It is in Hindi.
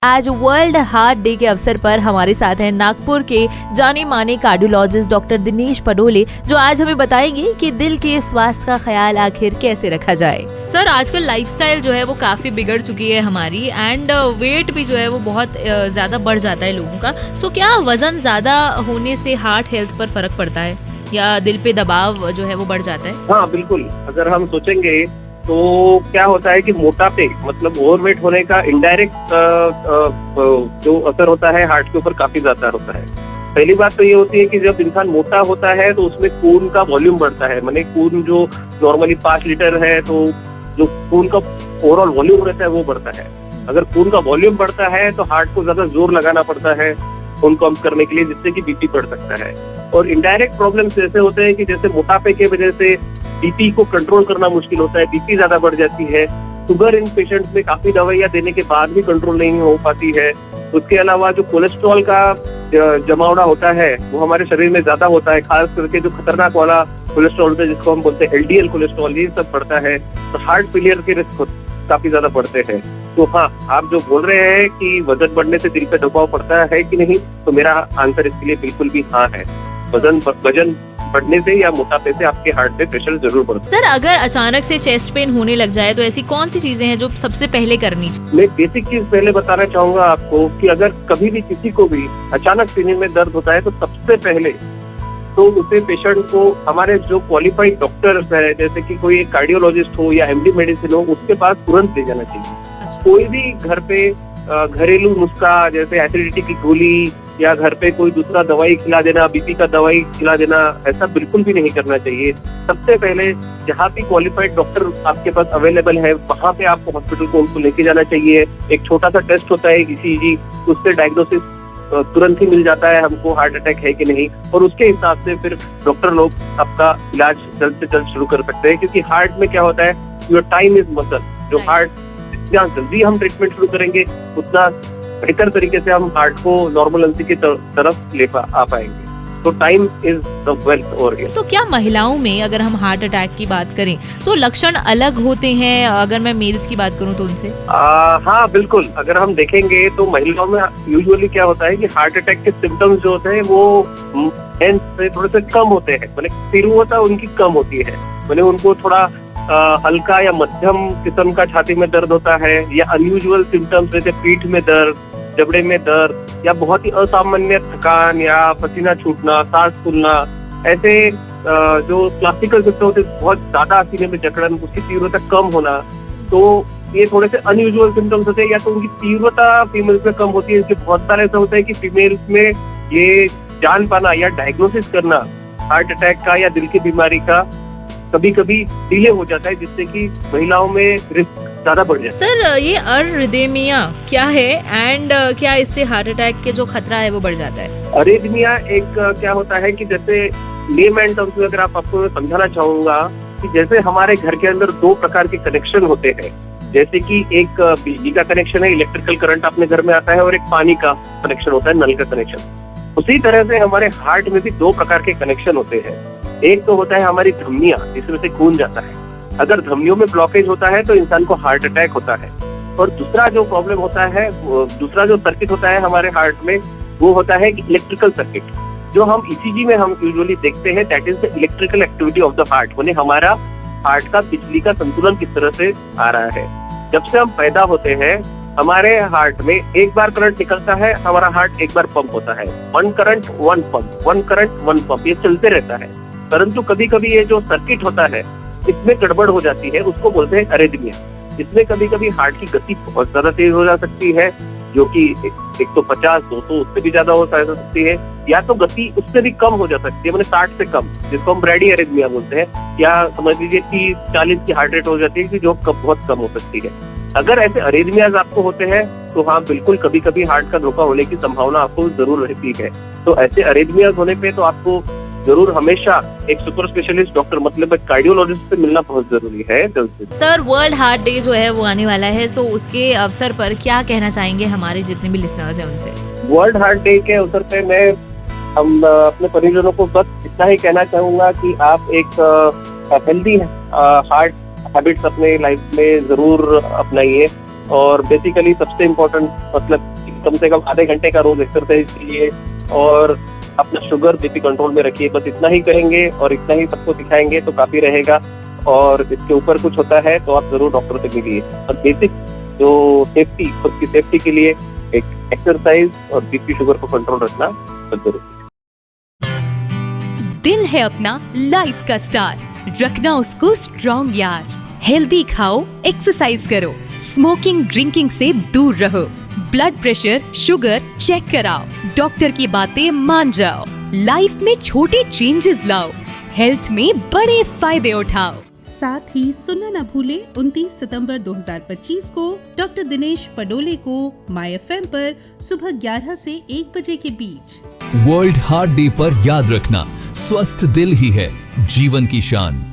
आज वर्ल्ड हार्ट डे के अवसर पर हमारे साथ हैं नागपुर के जाने माने कार्डियोलॉजिस्ट डॉक्टर दिनेश पडोले, जो आज हमें बताएंगे कि दिल के स्वास्थ्य का ख्याल आखिर कैसे रखा जाए। सर, आजकल लाइफस्टाइल जो है वो काफी बिगड़ चुकी है हमारी, एंड वेट भी जो है वो बहुत ज्यादा बढ़ जाता है लोगों का। सो क्या वजन ज्यादा होने से हार्ट हेल्थ पर फर्क पड़ता है या दिल पे दबाव जो है वो बढ़ जाता है? हाँ बिल्कुल, अगर हम सोचेंगे तो क्या होता है कि मोटापे मतलब ओवरवेट होने का इनडायरेक्ट जो असर होता है हार्ट के ऊपर काफी ज्यादा होता है। पहली बात तो ये होती है कि जब इंसान मोटा होता है तो उसमें खून का वॉल्यूम बढ़ता है। माने खून जो नॉर्मली 5 लीटर है तो जो खून का ओवरऑल वॉल्यूम रहता है वो बढ़ता है। अगर खून का वॉल्यूम बढ़ता है तो हार्ट को ज्यादा जोर लगाना पड़ता है खून पंप करने के लिए, जिससे कि बीपी बढ़ सकता है। और इनडायरेक्ट प्रॉब्लम्स ऐसे होते हैं कि जैसे मोटापे की वजह से बीपी को कंट्रोल करना मुश्किल होता है, बीपी ज्यादा बढ़ जाती है। शुगर इन पेशेंट्स में काफी दवाइयां देने के बाद भी कंट्रोल नहीं हो पाती है। उसके अलावा जो कोलेस्ट्रॉल का जमावड़ा होता है वो हमारे शरीर में ज्यादा होता है, खास करके जो खतरनाक वाला कोलेस्ट्रॉल होता है जिसको हम बोलते हैं एलडीएल कोलेस्ट्रॉल, ये सब बढ़ता है तो हार्ट फेलियर के रिस्क काफी ज्यादा बढ़ते हैं। तो हाँ, आप जो बोल रहे हैं कि वजन बढ़ने से दिल पे दबाव पड़ता है कि नहीं, तो मेरा आंसर इसके लिए बिल्कुल भी हाँ है। वजन बढ़ने से या मोटापे से आपके हार्ट पे प्रेशर जरूर बढ़ता है। सर, अगर अचानक से चेस्ट पेन होने लग जाए तो ऐसी कौन सी चीजें हैं जो सबसे पहले करनी चाहिए? मैं बेसिक चीज पहले बताना चाहूंगा आपको कि अगर कभी भी किसी को भी अचानक सीने में दर्द होता है तो सबसे पहले तो उसे पेशेंट को हमारे जो क्वालिफाइड डॉक्टर्स है, जैसे कि कोई एक कार्डियोलॉजिस्ट हो या एमडी मेडिसिन हो, उसके पास तुरंत ले जाना चाहिए। कोई भी घर पे घरेलू नुस्खा जैसे एसिडिटी की गोली या घर पे कोई दूसरा दवाई खिला देना, बीपी का दवाई खिला देना, ऐसा बिल्कुल भी नहीं करना चाहिए। सबसे पहले जहाँ भी क्वालिफाइड डॉक्टर आपके पास अवेलेबल है वहाँ पे आपको हॉस्पिटल को उनको लेके जाना चाहिए। एक छोटा सा टेस्ट होता है ईसीजी, उससे डायग्नोसिस तुरंत ही मिल जाता है हमको हार्ट अटैक है कि नहीं, और उसके हिसाब से फिर डॉक्टर लोग आपका इलाज जल्द से जल्द शुरू कर सकते हैं। क्योंकि हार्ट में क्या होता है, योर टाइम इज मसल। जो हार्ट जितना जल्दी हम ट्रीटमेंट शुरू करेंगे उतना बेहतर तरीके से हम हार्ट को नॉर्मल की तरफ ले आ पाएंगे। तो time is the wealth over here. तो क्या महिलाओं में अगर हम हार्ट अटैक की बात करें तो लक्षण अलग होते हैं अगर मैं मेल्स की बात करूं तो उनसे? हाँ बिल्कुल, अगर हम देखेंगे तो महिलाओं में यूजुअली क्या होता है कि हार्ट अटैक के सिम्टम्स जो होते हैं वो मेंस से थोड़े से कम होते हैं। मैंने तीव्रता उनकी कम होती है। मैंने उनको थोड़ा हल्का या मध्यम किस्म का छाती में दर्द होता है, या अनयूजुअल सिम्टम्स जैसे पीठ में दर्द, जबड़े में दर्द, या बहुत ही असामान्य थकान या पसीना छूटना, सांस फूलना, ऐसे जो क्लासिकल सिम्टम होते हैं, बहुत ज्यादा सीने में जकड़न, उसकी तीव्रता कम होना, तो ये थोड़े से अनयूजुअल सिम्टम्स होते हैं। या तो उनकी तीव्रता फीमेल्स में कम होती है, इसके बहुत सारे ऐसा होता है कि फीमेल्स में ये जान पाना या डायग्नोसिस करना हार्ट अटैक का या दिल की बीमारी का कभी कभी डिले हो जाता है, जिससे कि महिलाओं में रिस्क ज्यादा बढ़ जाता है। सर, ये अरिदमिया क्या है एंड क्या इससे हार्ट अटैक के जो खतरा है वो बढ़ जाता है? अरिदमिया एक क्या होता है कि जैसे लेमैन टर्म्स में अगर आपको मैं समझाना चाहूंगा कि जैसे हमारे घर के अंदर 2 प्रकार के कनेक्शन होते हैं। जैसे कि एक बिजली का कनेक्शन है, इलेक्ट्रिकल करंट अपने घर में आता है, और एक पानी का कनेक्शन होता है, नल का कनेक्शन। उसी तरह से हमारे हार्ट में भी 2 प्रकार के कनेक्शन होते हैं। एक तो होता है हमारी धमनियां, जिसमें से खून जाता है। अगर धमनियों में ब्लॉकेज होता है तो इंसान को हार्ट अटैक होता है। और दूसरा जो प्रॉब्लम होता है, दूसरा जो सर्किट होता है हमारे हार्ट में, वो होता है इलेक्ट्रिकल सर्किट, जो हम ईसीजी में हम यूजुअली देखते हैं। That is the electrical activity of the heart. माने हमारा हार्ट का बिजली का संतुलन किस तरह से आ रहा है। जब से हम पैदा होते हैं हमारे हार्ट में एक बार करंट निकलता है, हमारा हार्ट एक बार पंप होता है। 1 करंट 1 पंप, 1 करंट 1 पंप, ये चलते रहता है। परंतु कभी कभी ये जो सर्किट होता है इसमें गड़बड़ हो जाती है, उसको बोलते हैं अरिदमिया। इसमें कभी कभी हार्ट की गति बहुत ज्यादा तेज हो जा सकती है, जो कि 150, 200 उससे भी ज्यादा हो सकती है, या तो गति उससे भी कम हो जा सकती है, मैंने 60 से कम, जिसको हम ब्रैडी अरिदमिया बोलते हैं, या समझ लीजिए 30-40 की हार्ट रेट हो जाती है, जो बहुत कम हो सकती है। अगर ऐसे अरिदमियाज आपको होते हैं तो हाँ बिल्कुल कभी कभी हार्ट का धोखा होने की संभावना आपको जरूर रहती है। तो ऐसे अरिदमियाज होने पे तो आपको जरूर हमेशा एक सुपर स्पेशलिस्ट डॉक्टर मतलब एक कार्डियोलॉजिस्ट से मिलना बहुत जरूरी है जल्द से। सर, वर्ल्ड हार्ट डे जो है वो आने वाला है, सो उसके अवसर पर क्या कहना चाहेंगे हमारे जितने भी लिसनर्स हैं उनसे? वर्ल्ड हार्ट डे के अवसर पे मैं हम अपने परिजनों को बस इतना ही कहना चाहूंगा कि आप एक हेल्दी हार्ट हैबिट्स अपने लाइफ में जरूर अपनाइए। और बेसिकली सबसे इम्पोर्टेंट मतलब कम से कम आधे घंटे का रोज एक्सरसाइज कीजिए और अपना शुगर बीपी कंट्रोल में रखिए। बस इतना ही कहेंगे और इतना ही सबको सिखाएंगे तो काफी रहेगा। और इसके ऊपर कुछ होता है तो आप जरूर डॉक्टर से मिलिए। और बेसिक जो सेफ्टी, खुद की सेफ्टी के लिए एक एक्सरसाइज और बीपी शुगर को कंट्रोल रखना बहुत जरूरी है। दिल है अपना लाइफ का स्टार, रखना उसको स्ट्रॉन्ग यार। हेल्दी खाओ, एक्सरसाइज करो, स्मोकिंग ड्रिंकिंग से दूर रहो, ब्लड प्रेशर शुगर चेक कराओ, डॉक्टर की बातें मान जाओ, लाइफ में छोटे चेंजेस लाओ, हेल्थ में बड़े फायदे उठाओ। साथ ही सुनना न भूले 29 सितंबर 2025 को डॉक्टर दिनेश पडोले को माय एफएम पर सुबह 11 से 1 बजे के बीच। वर्ल्ड हार्ट डे पर याद रखना, स्वस्थ दिल ही है जीवन की शान।